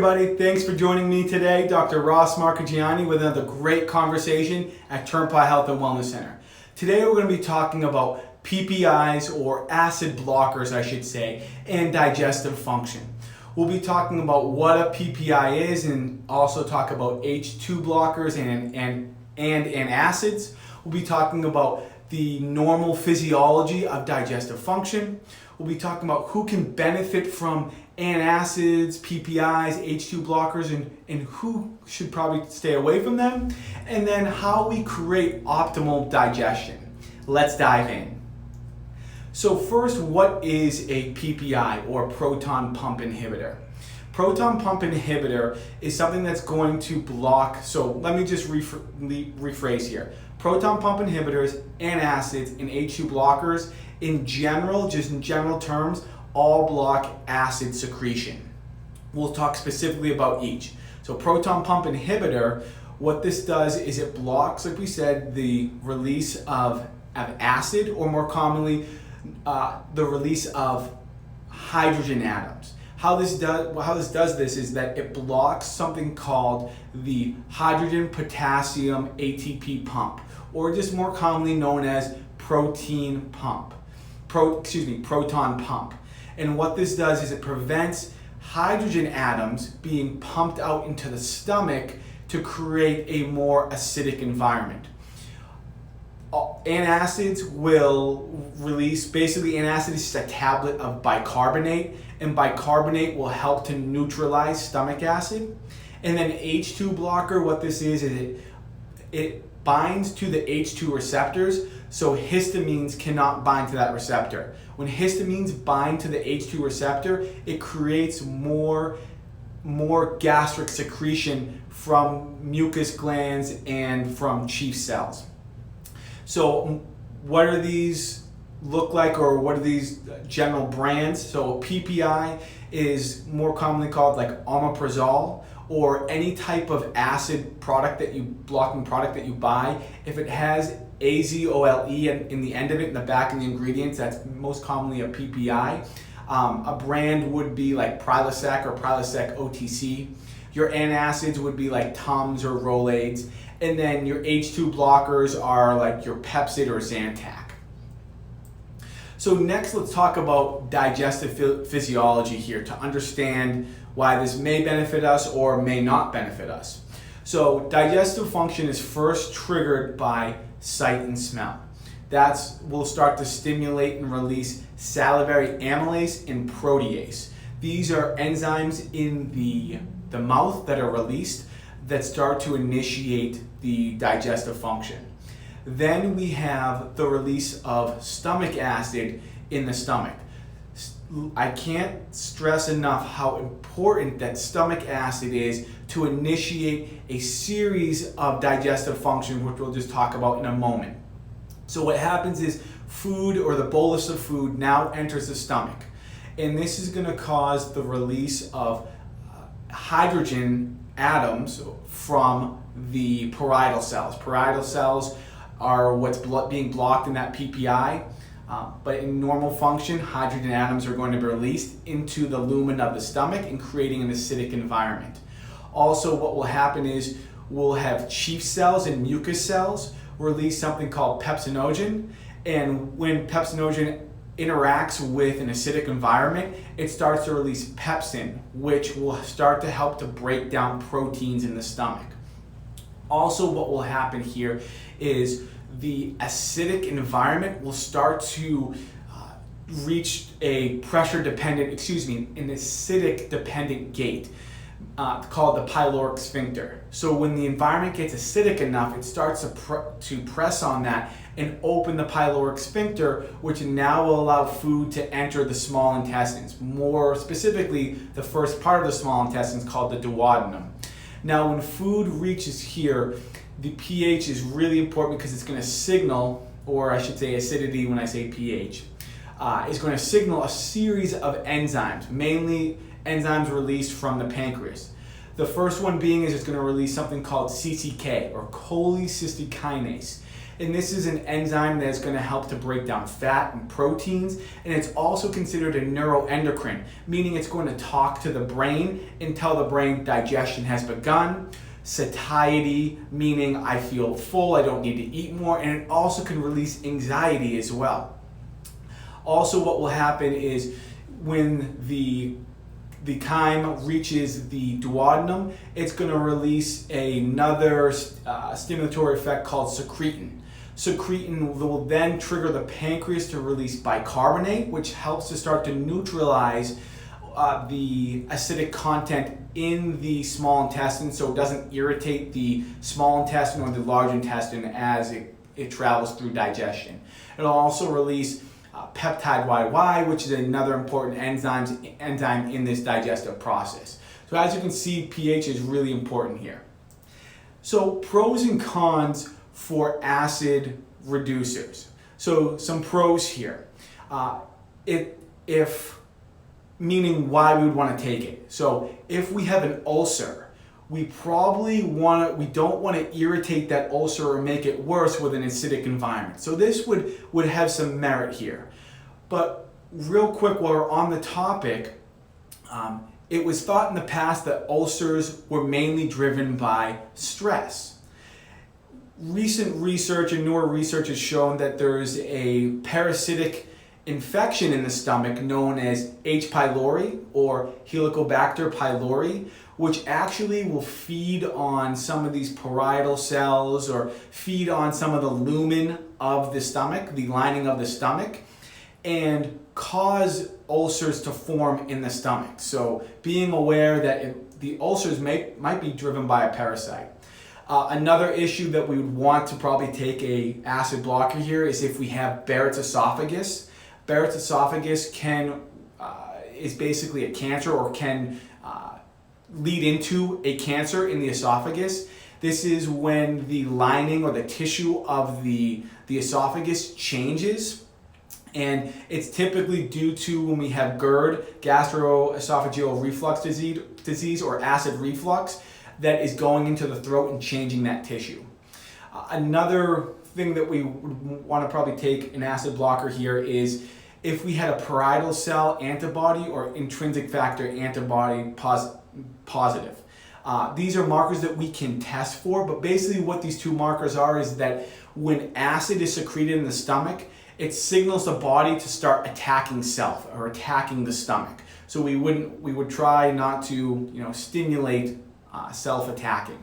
everybody, thanks for joining me today, Dr. Ross Marcagiani, with another great conversation at Turnpaugh Health and Wellness Center. Today we're going to be talking about PPIs, or acid blockers I should say, and digestive function. We'll be talking about what a PPI is and also talk about H2 blockers and antacids. We'll be talking about the normal physiology of digestive function. We'll be talking about who can benefit from antacids, PPIs, H2 blockers, and who should probably stay away from them. And then how we create optimal digestion. Let's dive in. So first, what is a PPI, or proton pump inhibitor? Proton pump inhibitor is something that's going to block, so let me just rephrase here. Proton pump inhibitors, antacids, and H2 blockers, in general, just in general terms, all block acid secretion. We'll talk specifically about each. So proton pump inhibitor, what this does is it blocks, like we said, the release of acid, or more commonly, the release of hydrogen atoms. How this does this is that it blocks something called the hydrogen potassium ATP pump, or just more commonly known as proton pump. And what this does is it prevents hydrogen atoms being pumped out into the stomach to create a more acidic environment. Antacids will release, basically antacid is a tablet of bicarbonate, and bicarbonate will help to neutralize stomach acid. And then H2 blocker, what this is it binds to the H2 receptors, so histamines cannot bind to that receptor. When histamines bind to the H2 receptor, it creates more gastric secretion from mucus glands and from chief cells. So what do these look like, or what are these general brands? So PPI is more commonly called like omeprazole, or any type of acid blocking product that you buy. If it has azole in the end of it, in the back of the ingredients, that's most commonly a PPI. A brand would be like Prilosec or Prilosec OTC. Your antacids would be like Tums or Rolaids. And then your H2 blockers are like your Pepsin or Zantac. So next, let's talk about digestive physiology here to understand why this may benefit us or may not benefit us. So digestive function is first triggered by sight and smell. Will start to stimulate and release salivary amylase and protease. These are enzymes in the mouth that are released that start to initiate the digestive function. Then we have the release of stomach acid in the stomach. I can't stress enough how important that stomach acid is to initiate a series of digestive functions, which we'll just talk about in a moment. So what happens is food, or the bolus of food, now enters the stomach. And this is going to cause the release of hydrogen atoms from the parietal cells. Parietal cells are what's being blocked in that PPI. But in normal function, hydrogen atoms are going to be released into the lumen of the stomach and creating an acidic environment. Also, what will happen is we'll have chief cells and mucus cells release something called pepsinogen. And when pepsinogen interacts with an acidic environment, it starts to release pepsin, which will start to help to break down proteins in the stomach. Also, what will happen here is the acidic environment will start to reach an acidic dependent gate called the pyloric sphincter. So when the environment gets acidic enough, it starts to press on that and open the pyloric sphincter, which now will allow food to enter the small intestines. More specifically, the first part of the small intestines called the duodenum. Now, when food reaches here, the pH is really important because it's going to signal, or I should say acidity when I say pH, is going to signal a series of enzymes, mainly enzymes released from the pancreas. The first one being is it's going to release something called CCK, or cholecystokinases. And this is an enzyme that's going to help to break down fat and proteins, and it's also considered a neuroendocrine, meaning it's going to talk to the brain and tell the brain digestion has begun. Satiety, meaning I feel full, I don't need to eat more, and it also can release anxiety as well. Also, what will happen is when the chyme reaches the duodenum, it's going to release another stimulatory effect called secretion. Secretin will then trigger the pancreas to release bicarbonate, which helps to start to neutralize the acidic content in the small intestine, so it doesn't irritate the small intestine or the large intestine as it travels through digestion. It'll also release peptide YY, which is another important enzyme in this digestive process. So as you can see, pH is really important here. So pros and cons for acid reducers. So some pros here. Meaning why we would want to take it. So if we have an ulcer, we don't want to irritate that ulcer or make it worse with an acidic environment. So this would have some merit here. But real quick, while we're on the topic, it was thought in the past that ulcers were mainly driven by stress. Recent research and newer research has shown that there's a parasitic infection in the stomach known as H. pylori or Helicobacter pylori, which actually will feed on some of these parietal cells or feed on some of the lumen of the stomach, the lining of the stomach, and cause ulcers to form in the stomach. So being aware that the ulcers might be driven by a parasite. Another issue that we would want to probably take a acid blocker here is if we have Barrett's esophagus. Barrett's esophagus is basically a cancer or can lead into a cancer in the esophagus. This is when the lining or the tissue of the esophagus changes. And it's typically due to when we have GERD, gastroesophageal reflux disease or acid reflux, that is going into the throat and changing that tissue. Another thing that we would want to probably take an acid blocker here is if we had a parietal cell antibody or intrinsic factor antibody positive. These are markers that we can test for, but basically what these two markers are is that when acid is secreted in the stomach, it signals the body to start attacking self or attacking the stomach. So we would try not to stimulate self-attacking.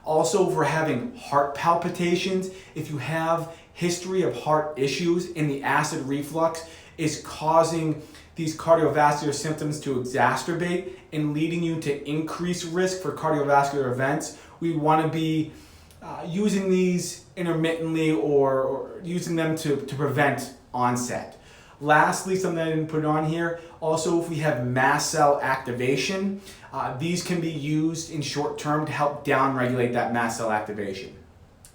Also, if we're having heart palpitations, if you have history of heart issues and the acid reflux is causing these cardiovascular symptoms to exacerbate and leading you to increased risk for cardiovascular events, we want to be using these intermittently or using them to prevent onset. Lastly, something I didn't put on here, also if we have mast cell activation, these can be used in short term to help downregulate that mast cell activation.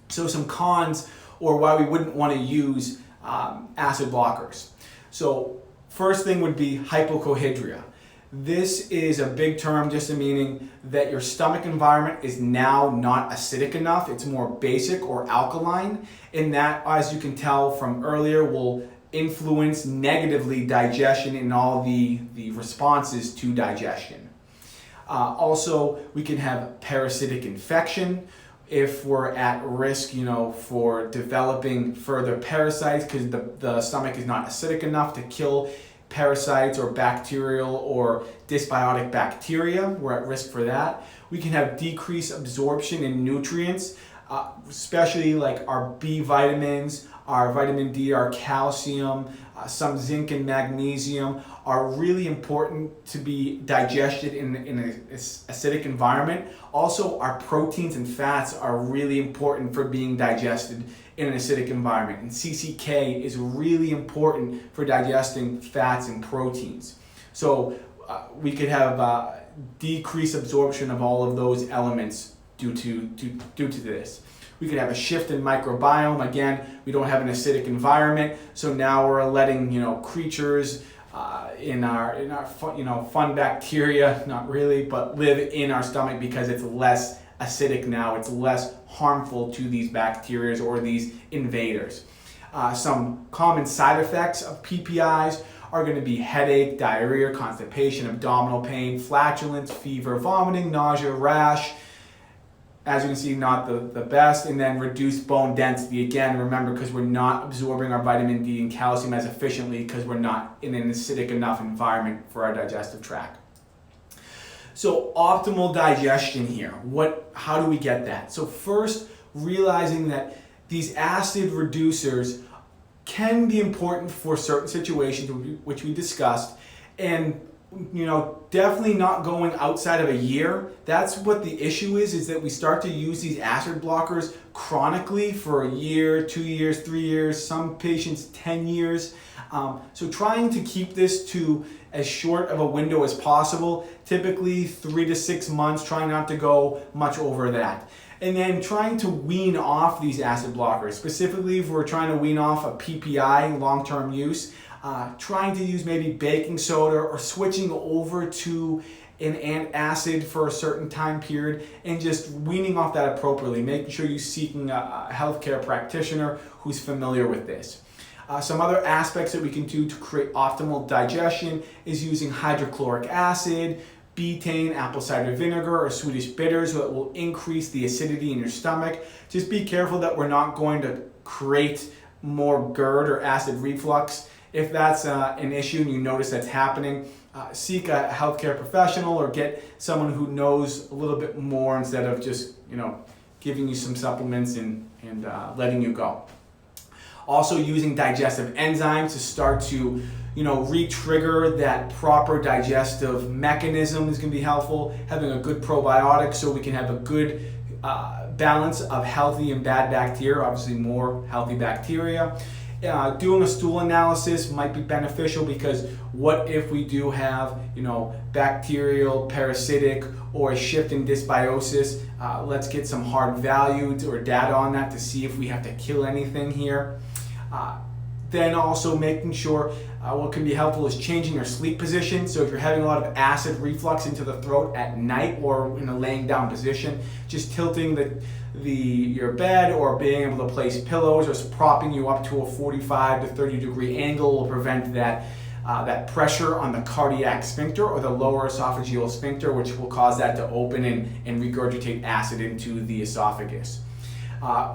So some cons or why we wouldn't want to use acid blockers. So first thing would be hypocohydria. This is a big term just meaning that your stomach environment is now not acidic enough. It's more basic or alkaline, and that, as you can tell from earlier, will influence negatively digestion and all the responses to digestion. Also, we can have parasitic infection if we're at risk, for developing further parasites because the stomach is not acidic enough to kill parasites or bacterial or dysbiotic bacteria. We're at risk for that. We can have decreased absorption in nutrients, especially like our B vitamins, our vitamin D, our calcium, some zinc and magnesium are really important to be digested in an acidic environment. Also, our proteins and fats are really important for being digested in an acidic environment. And CCK is really important for digesting fats and proteins. So we could have decreased absorption of all of those elements due to this. We could have a shift in microbiome. Again, we don't have an acidic environment, so now we're letting creatures in our fun bacteria, not really, but live in our stomach because it's less acidic now. It's less harmful to these bacteria or these invaders. Some common side effects of PPIs are going to be headache, diarrhea, constipation, abdominal pain, flatulence, fever, vomiting, nausea, rash. As you can see, not the best. And then reduced bone density. Again, remember, because we're not absorbing our vitamin D and calcium as efficiently because we're not in an acidic enough environment for our digestive tract. So optimal digestion here. How do we get that? So first, realizing that these acid reducers can be important for certain situations, which we discussed, and definitely not going outside of a year. That's what the issue is that we start to use these acid blockers chronically for a year, 2 years, 3 years, some patients 10 years. So trying to keep this to as short of a window as possible, typically 3 to 6 months, trying not to go much over that. And then trying to wean off these acid blockers, specifically if we're trying to wean off a PPI, long-term use, trying to use maybe baking soda or switching over to an antacid for a certain time period and just weaning off that appropriately, making sure you're seeking a healthcare practitioner who's familiar with this. Some other aspects that we can do to create optimal digestion is using hydrochloric acid, betaine, apple cider vinegar, or Swedish bitters that will increase the acidity in your stomach. Just be careful that we're not going to create more GERD or acid reflux. If that's an issue and you notice that's happening, seek a healthcare professional or get someone who knows a little bit more instead of just giving you some supplements and letting you go. Also using digestive enzymes to start to re-trigger that proper digestive mechanism is going to be helpful. Having a good probiotic so we can have a good balance of healthy and bad bacteria, obviously more healthy bacteria. Doing a stool analysis might be beneficial because what if we do have bacterial, parasitic, or a shift in dysbiosis? Let's get some hard values or data on that to see if we have to kill anything here. Then also making sure what can be helpful is changing your sleep position. So if you're having a lot of acid reflux into the throat at night or in a laying down position, just tilting your bed or being able to place pillows or propping you up to a 45 to 30 degree angle will prevent that pressure on the cardiac sphincter or the lower esophageal sphincter, which will cause that to open and regurgitate acid into the esophagus.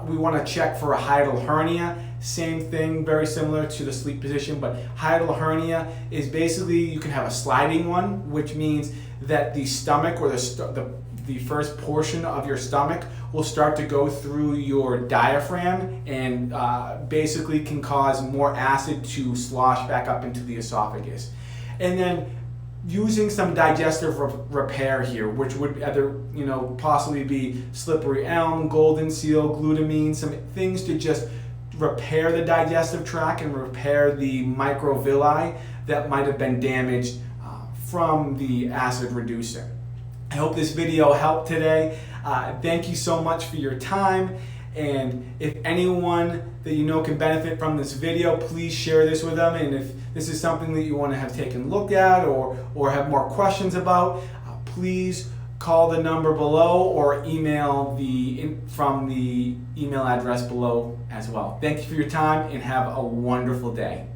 We want to check for a hiatal hernia. Same thing, very similar to the sleep position, but hiatal hernia is basically you can have a sliding one, which means that the stomach or the first portion of your stomach will start to go through your diaphragm and basically can cause more acid to slosh back up into the esophagus. And then using some digestive repair here, which would either possibly be slippery elm, golden seal, glutamine, some things to just repair the digestive tract and repair the microvilli that might have been damaged from the acid reducer. I hope this video helped today. Thank you so much for your time. And if anyone that you know can benefit from this video, please share this with them. And if this is something that you want to have taken a look at or have more questions about, please call the number below or email from the email address below as well. Thank you for your time and have a wonderful day.